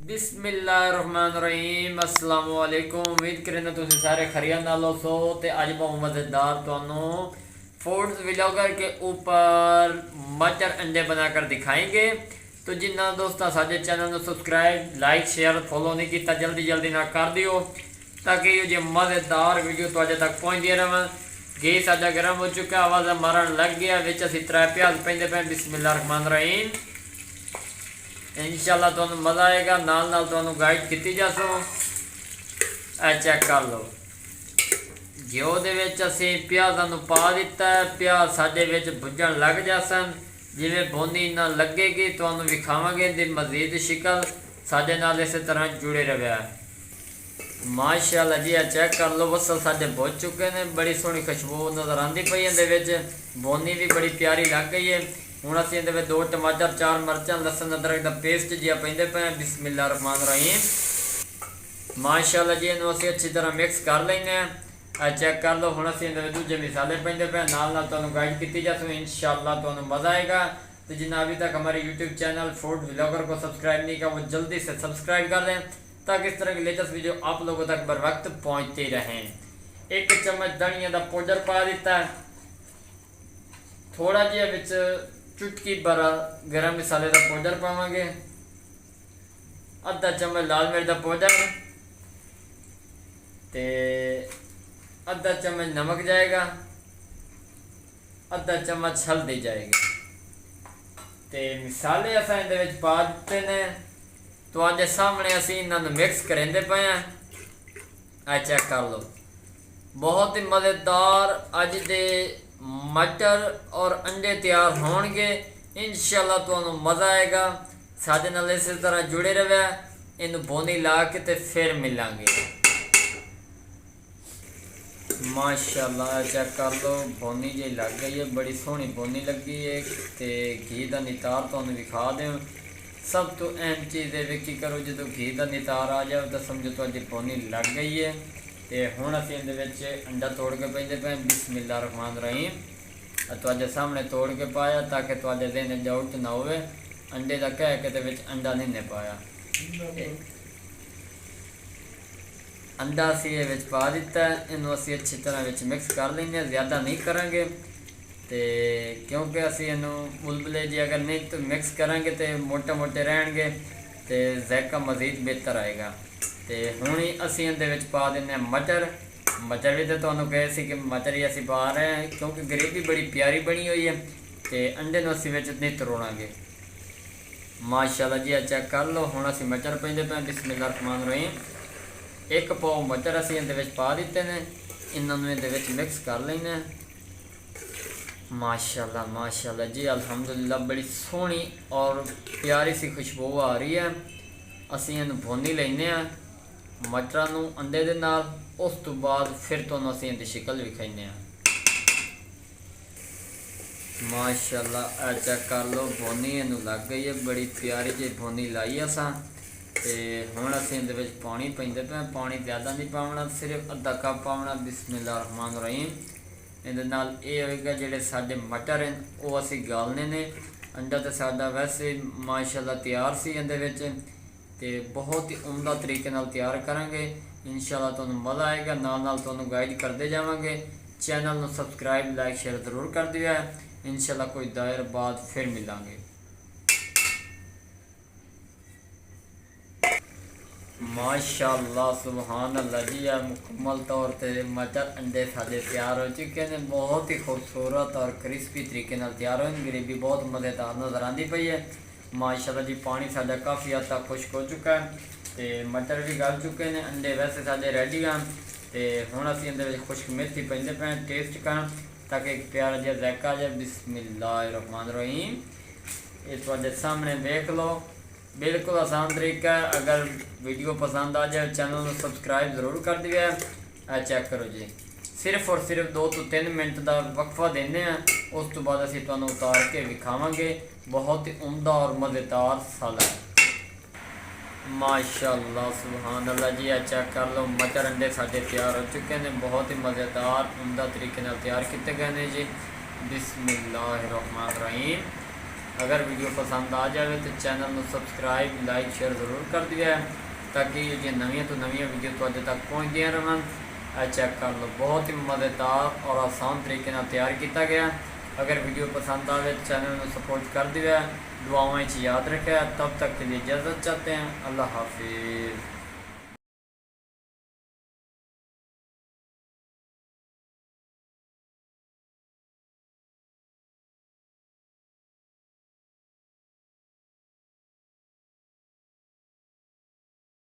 बिस्मिल्लाहिर्रहमानिर्रहीम अस्सलाम वालेकुम। उम्मीद करें तुम सारे खरिया नालो सो। तो अज बहुत मज़ेदार तो फूड व्लॉगर के ऊपर मटर अंडे बनाकर दिखाएंगे। तो जिन्ना दोस्तों साडे चैनल को सब्सक्राइब लाइक शेयर फॉलो नहीं किया जल्दी जल्दी ना कर दियो ताकि ये जो मज़ेदार वीडियो तो तक पहुँचती रह। घी साडा गर्म हो चुका, आवाज़ मारन लग गया। विच असीं 3 प्याज पेंदे पे। बिस्मिल्लाहिर्रहमानिर्रहीम। इंशाअल्लाह तो मज़ा आएगा। नाल नाल तो गाइड की जासो। चेक कर लो घ्यो दे विच असीं प्याज़ां नूं पा दिता है। प्याज साडे विच भुजण लग जासन। जिवें भुनी ना लगेगी तो विखावांगे दी मज़ीद शिकल साडे नाल इस तरह जुड़े रहे। माशाअल्लाह जी चेक कर लो वसल साडे भुज चुके हैं। बड़ी सोहनी खुशबू नज़र आती पई है। बोनी भी बड़ी प्यारी लग गई है। हूँ असीं 2 टमाटर 4 मिर्चां लसन अदरक का पेस्ट जिहा पेंदे पे। बिस्मिल्लाहिर्रहमानिर्रहीम। माशाअल्लाह जी इन्हूं असीं अच्छी तरह मिक्स कर लैने। चेक कर लो। हूँ असीं दूजे मसाले पेंदे पे। नाल नाल तुहानूं गाइड की जासू। इंशाअल्लाह तुहानूं मज़ा आएगा। तो जिन्हें अभी तक हमारे यूट्यूब चैनल फूड व्लॉगर को सब्सक्राइब नहीं किया वो जल्दी से सब्सक्राइब कर दें ताकि इस तरह की लेटेस्ट वीडियो आप लोगों तक बर वक्त पहुँचते रहें। 1 चम्मच धनिया का पाउडर पा दिता है। थोड़ा जिहा विच चुटकी बरा गरम मसाले का पाउडर पावांगे। आधा चम्मच लाल मिर्च का पाउडर ते आधा चम्मच नमक जाएगा। आधा चम्मच हल्दी जाएगी। ते मसाले असां इहदे विच पा दिते ने। तो आज सामने असीं इन्हां नूं मिक्स करेंदे पे हैं। चेक कर लो बहुत ही मज़ेदार अज दे मटर और अंडे तैयार होंगे। इंशाअल्लाह तुहानूं मज़ा आएगा। साडे नाल इस तरह जुड़े रहे। इनू बोनी ला के ते फिर मिलांगे। माशाअल्लाह चेक कर लो बोनी जी लग गई है। बड़ी सोहनी बोनी लगी है। तो घी का नितार तुहानूं दिखा दें। सब तो अहम चीज़ है की करो जो घी का नितार आ जाए तो समझो तुहाडी बोनी लग गई है। तो हुण असीं इहदे विच अंडा तोड़ के पेंदे पे। बिस्मिल्लाहिर्रहमानिर्रहीम। तुहाडे सामने तोड़ के पाया ताकि तुहाडे ज़हन डाउट ना होवे। अंडे का कह के विच अंडा नहीं पाया। अंडा असीं ये विच पा दिता है। इनू असीं अच्छी तरह विच मिक्स कर लेंगे। ज़्यादा नहीं करांगे तो क्योंकि असीं इनू बुलबुले जी अगर नहीं तो मिक्स करांगे तो मोटे मोटे रहेंगे तो ज़ायका मज़ीद बेहतर आएगा। तो हुण ही असीं इहदे विच पा देने मटर। मटर भी तो तुहानूं कहे सी कि मटर ही असीं पा रहे हैं क्योंकि ग्रेवी बड़ी प्यारी बनी हुई है। तो अंडे नूं असीं विच नहीं तरोड़ांगे। माशाअल्लाह जी चेक कर लो। हुण असीं मटर पेंदे पे। बिस्मिल्लाहिर्रहमानिर्रहीम। 1 पाव मटर असीं इहदे विच पा दिते ने। इन्हां नूं इहदे विच मिक्स कर लैणे। माशाअल्लाह माशाअल्लाह जी अल्हम्दुलिल्लाह बड़ी सोहनी और प्यारी सी खुशबू आ रही है। असीं इहनूं भुनी लैने आ मटरां नूं अंडे दे नाल। उस तो बाद फिर तुहानूं असीं इहदी शक्ल विखाइने आ। माशाअल्लाह चेक कर लो भुनी इहनूं लग गई है। बड़ी प्यारी जी भुनी लाई असां। तो हुण असीं इहदे विच पानी पेंदे पे। पानी ज़्यादा नहीं पावना, सिर्फ आधा कप पावना। बिस्मिल्लाहिर्रहमानिर्रहीम। इहदे नाल ये होएगा जिहड़े साडे मटर हैं वो असीं गालने ने। अंडा तो साडा वैसे माशाअल्लाह तैयार सी इहदे विच। ते बहुत ही उम्दा तरीके नाल तैयार करांगे। इंशाअल्लाह तुहानूं मज़ा आएगा। नाल नाल तुहानूं गाइड करते जावांगे। चैनल नूं सबसक्राइब लाइक शेयर जरूर कर दिया है। इंशाअल्लाह कोई देर बाद फिर मिलांगे। माशाअल्लाह सुभान अल्लाह जी मुकम्मल तौर पर मटर अंडे साडे तैयार हो चुके हैं। बहुत ही खूबसूरत और क्रिस्पी तरीके नाल तैयार हो। ग्रेवी बहुत मज़ेदार नज़र आती पई है। माशाअल्लाह जी पानी साडा काफ़ी हद तक खुश्क हो चुका है। तो मटर भी गल चुके हैं। अंडे वैसे साडे रेडी हैं। तो हुण असीं इहदे विच खुश्क मेथी पेंदे पे टेस्ट कर ताकि एक प्यारा जिहा ज़ायका आ जाए। बिस्मिल्लाहिर्रहमानिर्रहीम। ये तुहाडे सामने देख लो बिल्कुल आसान तरीका है। अगर वीडियो पसंद आ जाए चैनल को सब्सक्राइब जरूर कर दिया है। चेक करो जी सिर्फ और सिर्फ 2 तो 3 मिनट का वक्फा देने हैं। उस तो बाद असीं तुहानूं उतार के विखावांगे। बहुत ही उम्दा और मज़ेदार साला है। माशाअल्लाह सुभान अल्लाह जी चेक कर लो मटर अंडे साडे तैयार हो चुके हैं। बहुत ही मज़ेदार उम्दा तरीके नाल तैयार किए गए हैं जी। बिस्मिल्लाहिर्रहमानिर्रहीम। अगर वीडियो पसंद आ जाए तो चैनल में सब्सक्राइब लाइक शेयर जरूर कर दिया ताकि जो नवी तो नवी वीडियो तुहाडे तक पहुँचदियाँ रहन। चेक कर लो, बहुत ही मज़ेदार और आसान तरीके नाल तैयार किया गया। अगर वीडियो पसंद आए तो चैनल में सपोर्ट कर दिया, दुआओं याद रखे। तब तक के लिए इजाज़त चाहते हैं। अल्लाह हाफिज़।